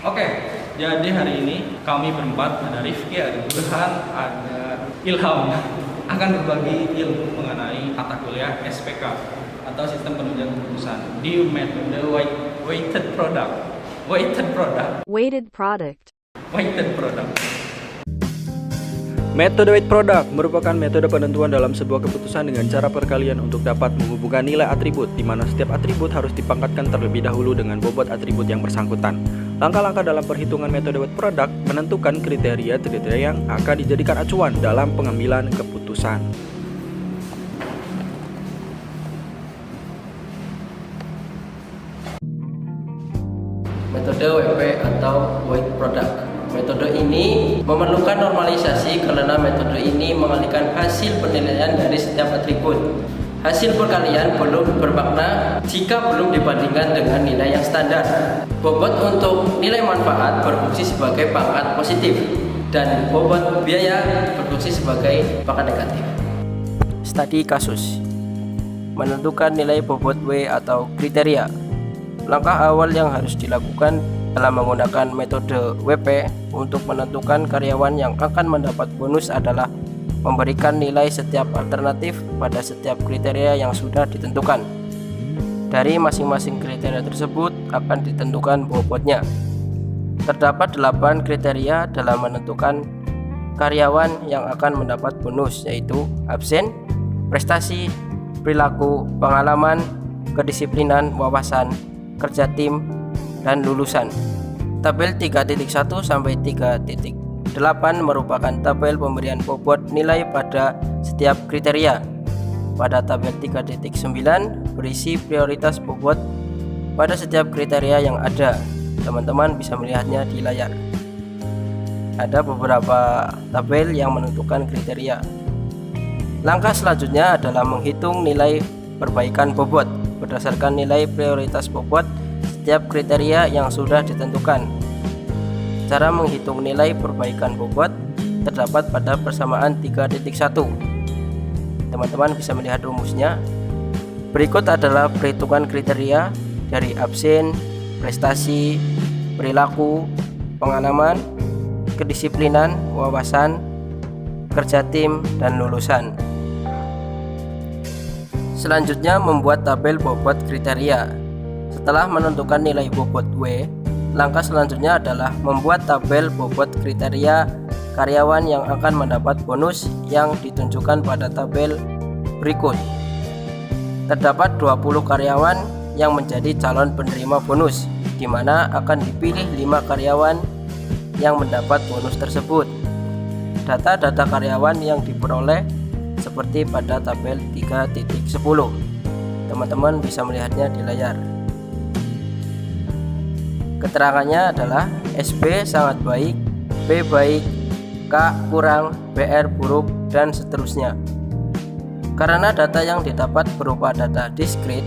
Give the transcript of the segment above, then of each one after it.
Oke, jadi hari ini kami berempat, ada Rifki, ada Burhan, ada Ilham, akan berbagi ilmu mengenai mata kuliah SPK atau sistem penunjang keputusan di metode weighted product. Metode weight product merupakan metode penentuan dalam sebuah keputusan dengan cara perkalian untuk dapat menghubungkan nilai atribut, di mana setiap atribut harus dipangkatkan terlebih dahulu dengan bobot atribut yang bersangkutan. Langkah-langkah dalam perhitungan metode weight product menentukan kriteria yang akan dijadikan acuan dalam pengambilan keputusan. Metode WP atau weight product. Metode ini memerlukan normalisasi karena metode ini mengalihkan hasil penilaian dari setiap atribut. Hasil perkalian belum bermakna jika belum dibandingkan dengan nilai yang standar. Bobot untuk nilai manfaat berfungsi sebagai pangkat positif dan bobot biaya berfungsi sebagai pangkat negatif. Studi kasus menentukan nilai bobot W atau kriteria. Langkah awal yang harus dilakukan dalam menggunakan metode WP untuk menentukan karyawan yang akan mendapat bonus adalah memberikan nilai setiap alternatif pada setiap kriteria yang sudah ditentukan. Dari masing-masing kriteria tersebut akan ditentukan bobotnya. Terdapat 8 kriteria dalam menentukan karyawan yang akan mendapat bonus, yaitu absen, prestasi, perilaku, pengalaman, kedisiplinan, wawasan, kerja tim, dan lulusan. Tabel 3.1 sampai 3.8 merupakan tabel pemberian bobot nilai pada setiap kriteria. Pada tabel 3.9 berisi prioritas bobot pada setiap kriteria yang ada. Teman-teman bisa melihatnya di layar. Ada beberapa tabel yang menentukan kriteria. Langkah selanjutnya adalah menghitung nilai perbaikan bobot berdasarkan nilai prioritas bobot setiap kriteria yang sudah ditentukan. Cara menghitung nilai perbaikan bobot terdapat pada persamaan 3.1. Teman-teman bisa melihat rumusnya. Berikut adalah perhitungan kriteria dari absen, prestasi, perilaku, pengalaman, kedisiplinan, wawasan, kerja tim, dan lulusan. Selanjutnya membuat tabel bobot kriteria. Setelah menentukan nilai bobot W, langkah selanjutnya adalah membuat tabel bobot kriteria karyawan yang akan mendapat bonus yang ditunjukkan pada tabel berikut. Terdapat 20 karyawan yang menjadi calon penerima bonus, di mana akan dipilih 5 karyawan yang mendapat bonus tersebut. Data-data karyawan yang diperoleh seperti pada tabel 3.10. Teman-teman bisa melihatnya di layar. Keterangannya adalah SB sangat baik, B baik, K kurang, BR buruk, dan seterusnya. Karena data yang didapat berupa data diskrit,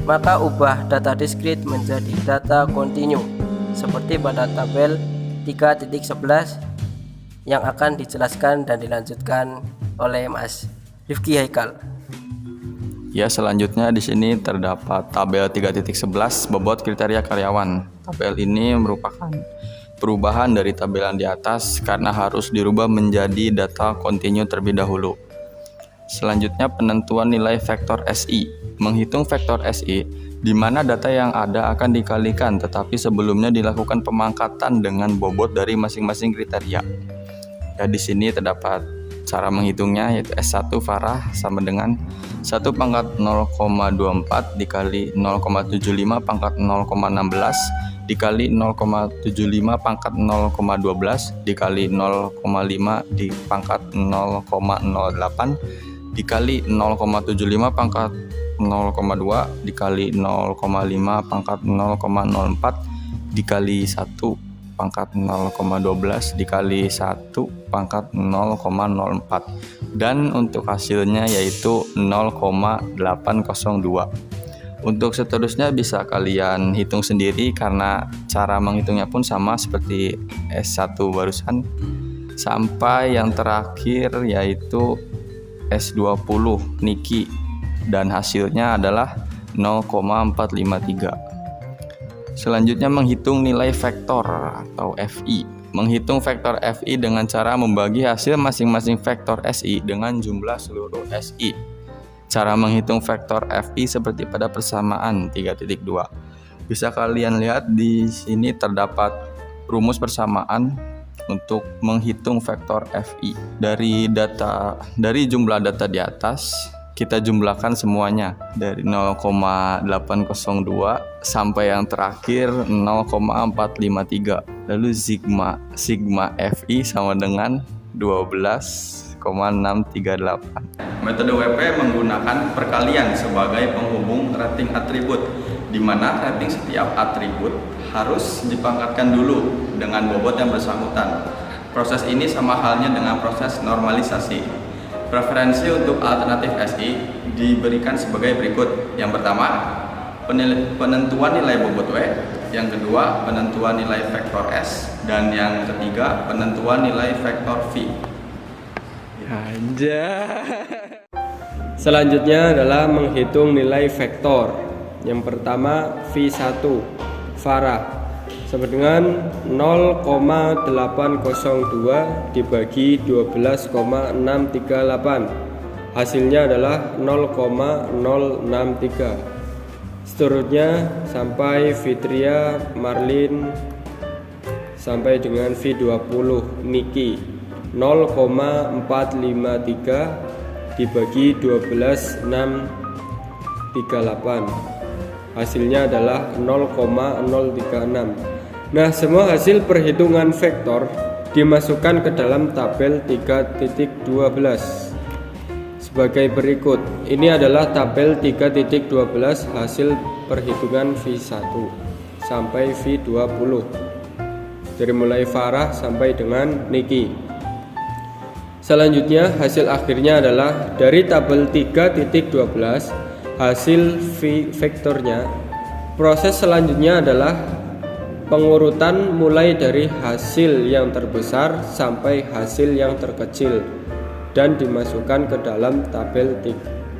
maka ubah data diskrit menjadi data kontinu seperti pada tabel 3.11 yang akan dijelaskan dan dilanjutkan oleh Mas Rifki Haikal. Ya, selanjutnya di sini terdapat tabel 3.11 bobot kriteria karyawan. Tabel ini merupakan perubahan dari tabel yang di atas karena harus dirubah menjadi data kontinu terlebih dahulu. Selanjutnya penentuan nilai vektor SI. Menghitung vektor SI di mana data yang ada akan dikalikan, tetapi sebelumnya dilakukan pemangkatan dengan bobot dari masing-masing kriteria. Ya, di sini terdapat cara menghitungnya, yaitu S1 Farah sama dengan 1 pangkat 0,24 dikali 0,75 pangkat 0,16 dikali 0,75 pangkat 0,12 dikali 0,5 di pangkat 0,08 dikali 0,75 pangkat 0,2 dikali 0,5 pangkat 0,04 dikali 1 pangkat 0,12 dikali 1 pangkat 0,04, dan untuk hasilnya yaitu 0,802. Untuk seterusnya bisa kalian hitung sendiri karena cara menghitungnya pun sama seperti S1 barusan, sampai yang terakhir yaitu S20 Niki, dan hasilnya adalah 0,453. Selanjutnya menghitung nilai vektor atau FI. Menghitung vektor FI dengan cara membagi hasil masing-masing vektor SI dengan jumlah seluruh SI. Cara menghitung vektor FI seperti pada persamaan 3.2. Bisa kalian lihat di sini terdapat rumus persamaan untuk menghitung vektor FI. Dari jumlah data di atas, kita jumlahkan semuanya dari 0,802 sampai yang terakhir 0,453. Lalu sigma FI sama dengan 12,638. Metode WP menggunakan perkalian sebagai penghubung rating atribut, di mana rating setiap atribut harus dipangkatkan dulu dengan bobot yang bersangkutan. Proses ini sama halnya dengan proses normalisasi. Preferensi untuk alternatif SI diberikan sebagai berikut. Yang pertama, penentuan nilai bobot W. Yang kedua, penentuan nilai vektor S. Dan yang ketiga, penentuan nilai vektor V. Selanjutnya adalah menghitung nilai vektor. Yang pertama V1 Farah sama dengan 0,802 dibagi 12,638. Hasilnya adalah 0,063. Seterusnya sampai Fitria Marlin sampai dengan V20 Niki 0,453 dibagi 12,638. Hasilnya adalah 0,036. Nah, semua hasil perhitungan vektor dimasukkan ke dalam tabel 3.12 sebagai berikut. Ini adalah tabel 3.12 hasil perhitungan V1 sampai V20 dari mulai Farah sampai dengan Niki. Selanjutnya hasil akhirnya adalah dari tabel 3.12 hasil vektornya. Proses selanjutnya adalah pengurutan mulai dari hasil yang terbesar sampai hasil yang terkecil dan dimasukkan ke dalam tabel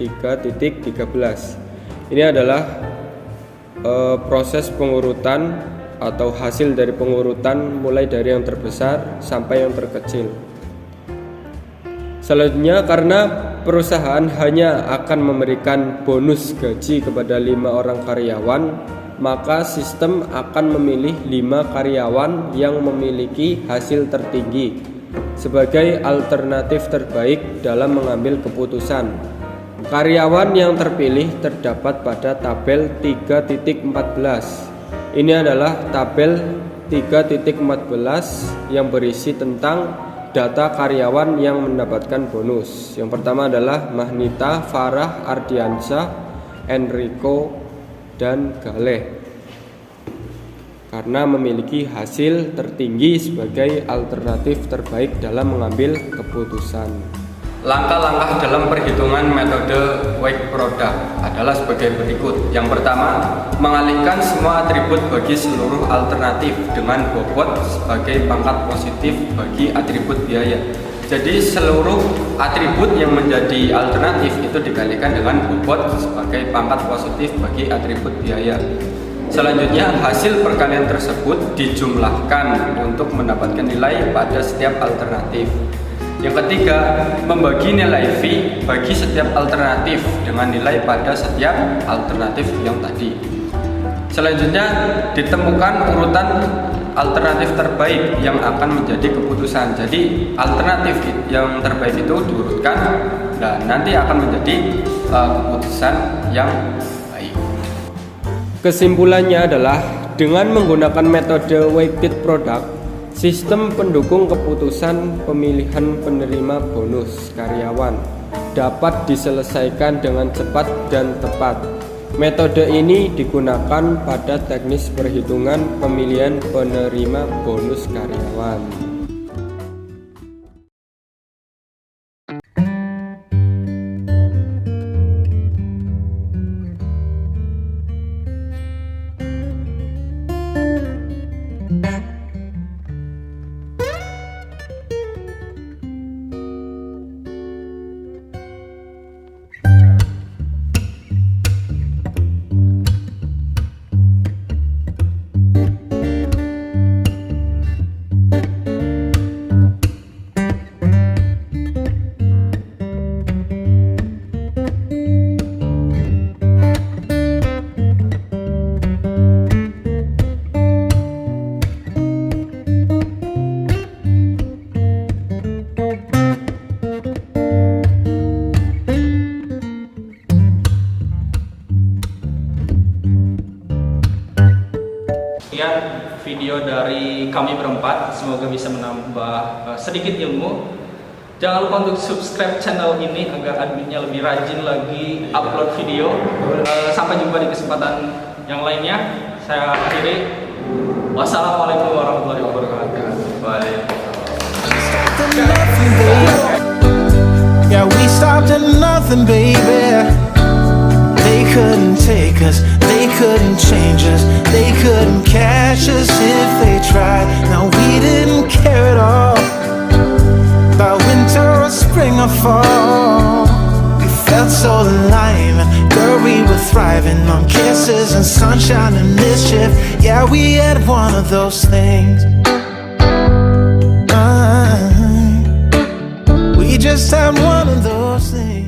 3.13. Ini adalah proses pengurutan atau hasil dari pengurutan mulai dari yang terbesar sampai yang terkecil. Selanjutnya, karena perusahaan hanya akan memberikan bonus gaji kepada 5 orang karyawan, maka sistem akan memilih 5 karyawan yang memiliki hasil tertinggi sebagai alternatif terbaik dalam mengambil keputusan. Karyawan yang terpilih terdapat pada tabel 3.14. Ini adalah tabel 3.14 yang berisi tentang data karyawan yang mendapatkan bonus. Yang pertama adalah Mahnita, Farah, Ardiansyah, Enrico, dan Galeh, karena memiliki hasil tertinggi sebagai alternatif terbaik dalam mengambil keputusan. Langkah-langkah dalam perhitungan metode weight product adalah sebagai berikut. Yang pertama, mengalihkan semua atribut bagi seluruh alternatif dengan bobot sebagai pangkat positif bagi atribut biaya. Jadi seluruh atribut yang menjadi alternatif itu dikalikan dengan bobot sebagai pangkat positif bagi atribut biaya. Selanjutnya, hasil perkalian tersebut dijumlahkan untuk mendapatkan nilai pada setiap alternatif. Yang ketiga, membagi nilai V bagi setiap alternatif dengan nilai pada setiap alternatif yang tadi. Selanjutnya, ditemukan urutan alternatif terbaik yang akan menjadi keputusan. Jadi, alternatif yang terbaik itu diurutkan dan nanti akan menjadi keputusan yang baik. Kesimpulannya adalah dengan menggunakan metode weighted product, sistem pendukung keputusan pemilihan penerima bonus karyawan dapat diselesaikan dengan cepat dan tepat. Metode ini digunakan pada teknis perhitungan pemilihan penerima bonus karyawan. video dari kami berempat. Semoga bisa menambah sedikit ilmu. Jangan lupa untuk subscribe channel ini agar adminnya lebih rajin lagi upload video. Sampai jumpa di kesempatan yang lainnya. Saya akhiri. Wassalamualaikum warahmatullahi wabarakatuh. Yeah, we stopped at nothing, baby. They couldn't take us, they couldn't change us, they couldn't catch us if they tried. Now we didn't care at all about winter or spring or fall. We felt so alive, and girl, we were thriving on kisses and sunshine and mischief. Yeah, we had one of those things. We just had one of those things.